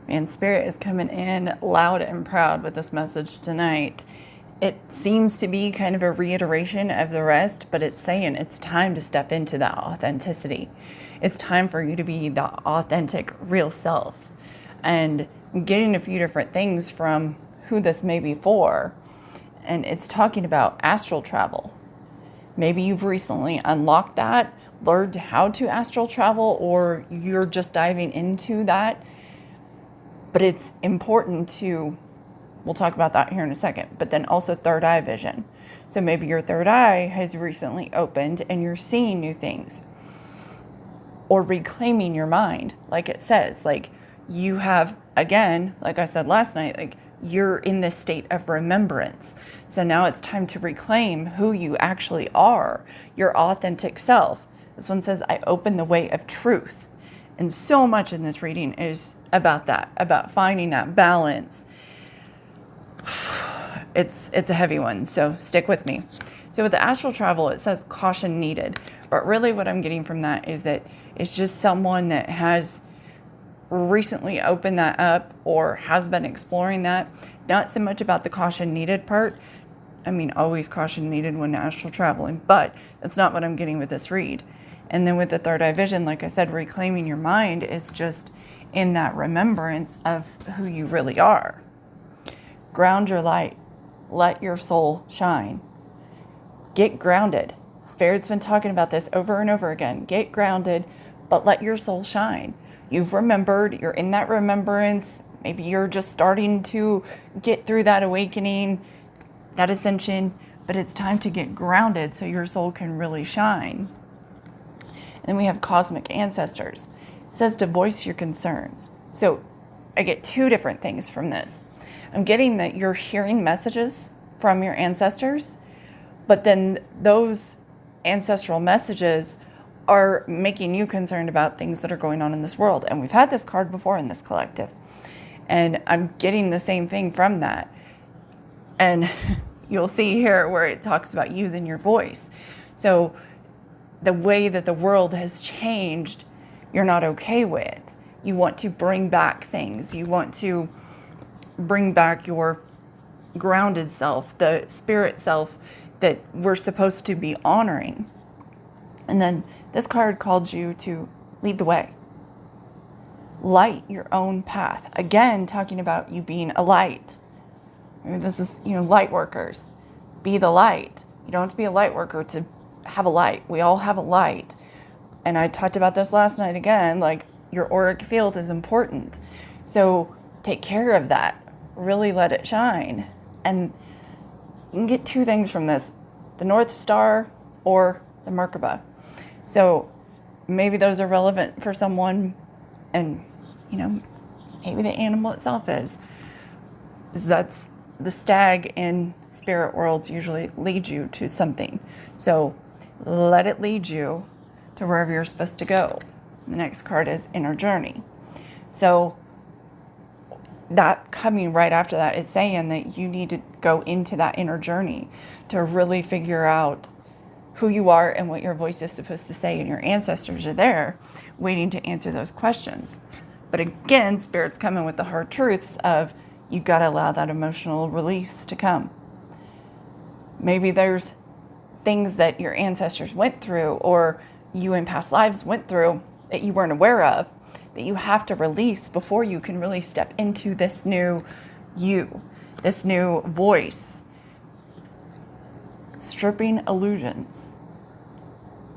Man, Spirit is coming in loud and proud with this message tonight. It seems to be kind of a reiteration of the rest, but it's saying it's time to step into that authenticity. It's time for you to be the authentic, real self. And I'm getting a few different things from who this may be for. And it's talking about astral travel. Maybe you've recently unlocked that, learned how to astral travel, or you're just diving into that. But it's important to, we'll talk about that here in a second, but then also third eye vision. So maybe your third eye has recently opened and you're seeing new things. Or reclaiming your mind, like it says, like you have, again, like I said last night, like you're in this state of remembrance. So now it's time to reclaim who you actually are, your authentic self. This one says, I open the way of truth. And so much in this reading is about that, about finding that balance. It's a heavy one, so stick with me. So with the astral travel, it says caution needed. But really what I'm getting from that is that it's just someone that has recently opened that up or has been exploring that. Not so much about the caution needed part. I mean, always caution needed when astral traveling, but that's not what I'm getting with this read. And then with the third eye vision, like I said, reclaiming your mind is just in that remembrance of who you really are. Ground your light. Let your soul shine. Get grounded. Spirit's been talking about this over and over again. Get grounded, but let your soul shine. You've remembered. You're in that remembrance. Maybe you're just starting to get through that awakening, that ascension, but it's time to get grounded so your soul can really shine. And then we have cosmic ancestors. It says to voice your concerns. So I get two different things from this. I'm getting that you're hearing messages from your ancestors, but then those ancestral messages are making you concerned about things that are going on in this world. And we've had this card before in this collective. And I'm getting the same thing from that. And you'll see here where it talks about using your voice. So the way that the world has changed, you're not okay with. You want to bring back things. You want to bring back your grounded self, the spirit self that we're supposed to be honoring. And then this card called you to lead the way. Light your own path. Again, talking about you being a light. This is, light workers. Be the light. You don't have to be a light worker to have a light. We all have a light. And I talked about this last night again, like your auric field is important. So take care of that. Really let it shine. And you can get two things from this, the North Star or the Merkaba. So maybe those are relevant for someone, and maybe the animal itself is. That's the stag in spirit worlds usually lead you to something. So let it lead you to wherever you're supposed to go. The next card is inner journey. So that coming right after that is saying that you need to go into that inner journey to really figure out who you are and what your voice is supposed to say, and your ancestors are there waiting to answer those questions. But again, Spirit's coming with the hard truths of you got to allow that emotional release to come. Maybe there's things that your ancestors went through or you in past lives went through that you weren't aware of, that you have to release before you can really step into this new you, this new voice. Stripping illusions.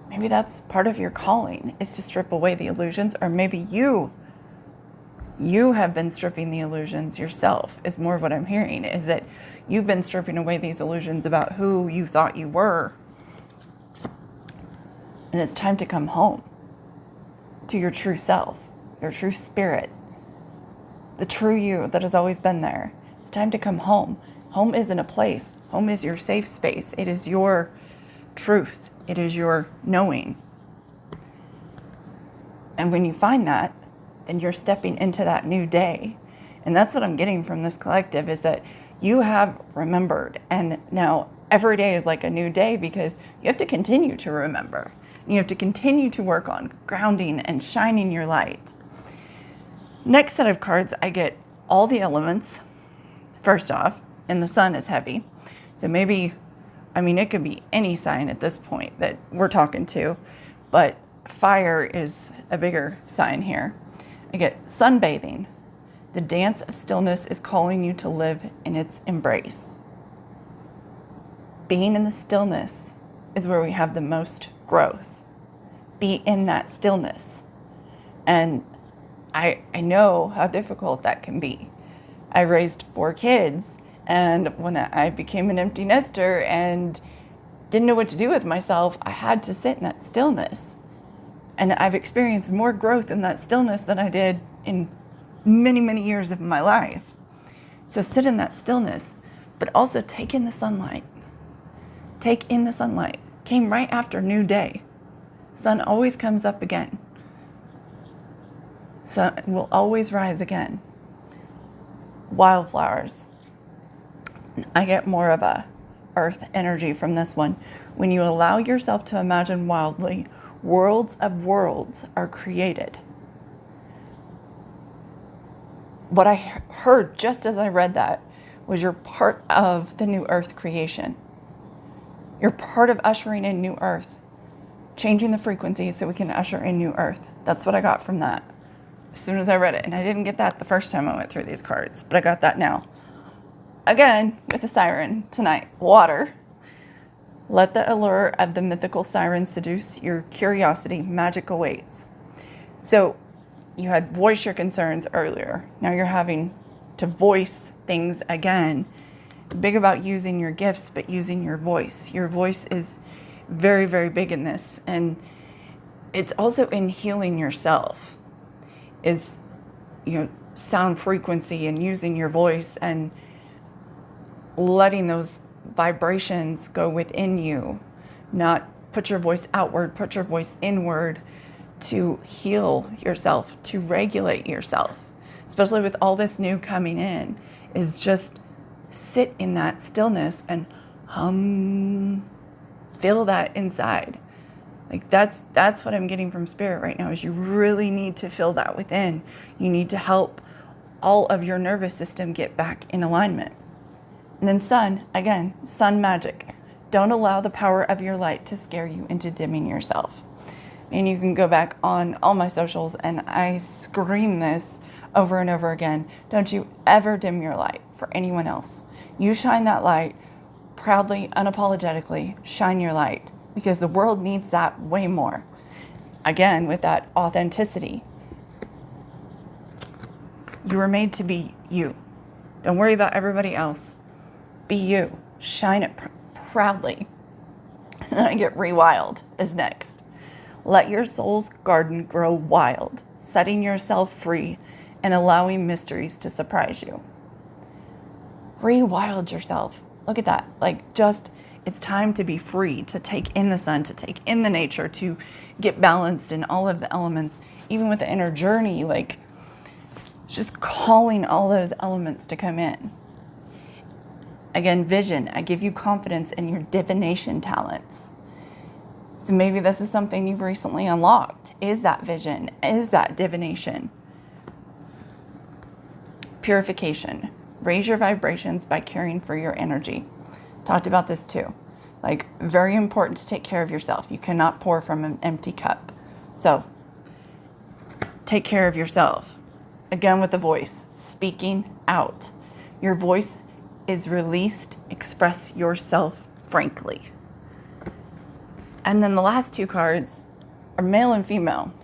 Maybe that's part of your calling, is to strip away the illusions, or maybe you have been stripping the illusions yourself, is more of what I'm hearing, is that you've been stripping away these illusions about who you thought you were. And it's time to come home to your true self, your true spirit, the true you that has always been there. It's time to come home. Home isn't a place. Home is your safe space. It is your truth. It is your knowing. And when you find that, then you're stepping into that new day. And that's what I'm getting from this collective, is that you have remembered. And now every day is like a new day, because you have to continue to remember. You have to continue to work on grounding and shining your light. Next set of cards, I get all the elements, first off, and the sun is heavy. So maybe, I mean, it could be any sign at this point that we're talking to, but fire is a bigger sign here. I get sunbathing. The dance of stillness is calling you to live in its embrace. Being in the stillness is where we have the most growth. Be in that stillness. And I know how difficult that can be. I raised 4 kids, and when I became an empty nester and didn't know what to do with myself, I had to sit in that stillness. And I've experienced more growth in that stillness than I did in many, many years of my life. So sit in that stillness, but also take in the sunlight. Take in the sunlight. Came right after new day. Sun always comes up again. Sun will always rise again. Wildflowers. I get more of a earth energy from this one. When you allow yourself to imagine wildly, worlds of worlds are created. What I heard just as I read that was you're part of the new earth creation. You're part of ushering in new earth, changing the frequency so we can usher in new earth. That's what I got from that as soon as I read it. And I didn't get that the first time I went through these cards, but I got that now. Again, with the siren tonight, water. Let the allure of the mythical siren seduce your curiosity. Magic awaits. So you had voice your concerns earlier. Now you're having to voice things again. Big about using your gifts, but using your voice. Your voice is very, very big in this. And it's also in healing yourself. Is, sound frequency and using your voice and letting those vibrations go within you, not put your voice outward, put your voice inward to heal yourself, to regulate yourself, especially with all this new coming in, is just sit in that stillness and feel that inside. Like that's what I'm getting from Spirit right now, is you really need to feel that within. You need to help all of your nervous system get back in alignment. And then sun, again, sun magic. Don't allow the power of your light to scare you into dimming yourself. And you can go back on all my socials and I scream this over and over again. Don't you ever dim your light for anyone else. You shine that light proudly, unapologetically, shine your light, because the world needs that way more. Again, with that authenticity. You were made to be you. Don't worry about everybody else. Be you. Shine it proudly. And I get rewild is next. Let your soul's garden grow wild, setting yourself free and allowing mysteries to surprise you. Rewild yourself. Look at that. It's time to be free, to take in the sun, to take in the nature, to get balanced in all of the elements, even with the inner journey. It's just calling all those elements to come in. Again, vision. I give you confidence in your divination talents. So maybe this is something you've recently unlocked. Is that vision? Is that divination? Purification. Raise your vibrations by caring for your energy. Talked about this too. Very important to take care of yourself. You cannot pour from an empty cup. So take care of yourself. Again, with the voice, speaking out. Your voice is released. Express yourself frankly. And then the last 2 cards are male and female.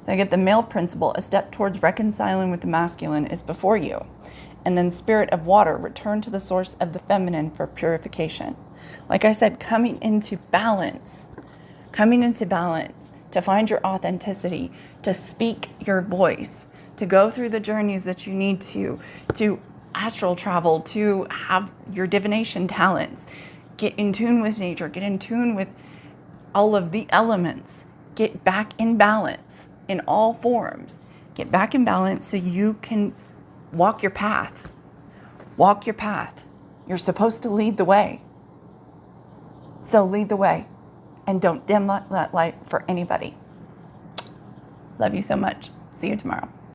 So I get the male principle. A step towards reconciling with the masculine is before you. And then spirit of water, return to the source of the feminine for purification. Like I said, coming into balance, to find your authenticity, to speak your voice, to go through the journeys that you need to astral travel, to have your divination talents, get in tune with nature, get in tune with all of the elements, get back in balance in all forms, get back in balance so you can walk your path. Walk your path. You're supposed to lead the way. So lead the way and don't dim that light for anybody. Love you so much. See you tomorrow.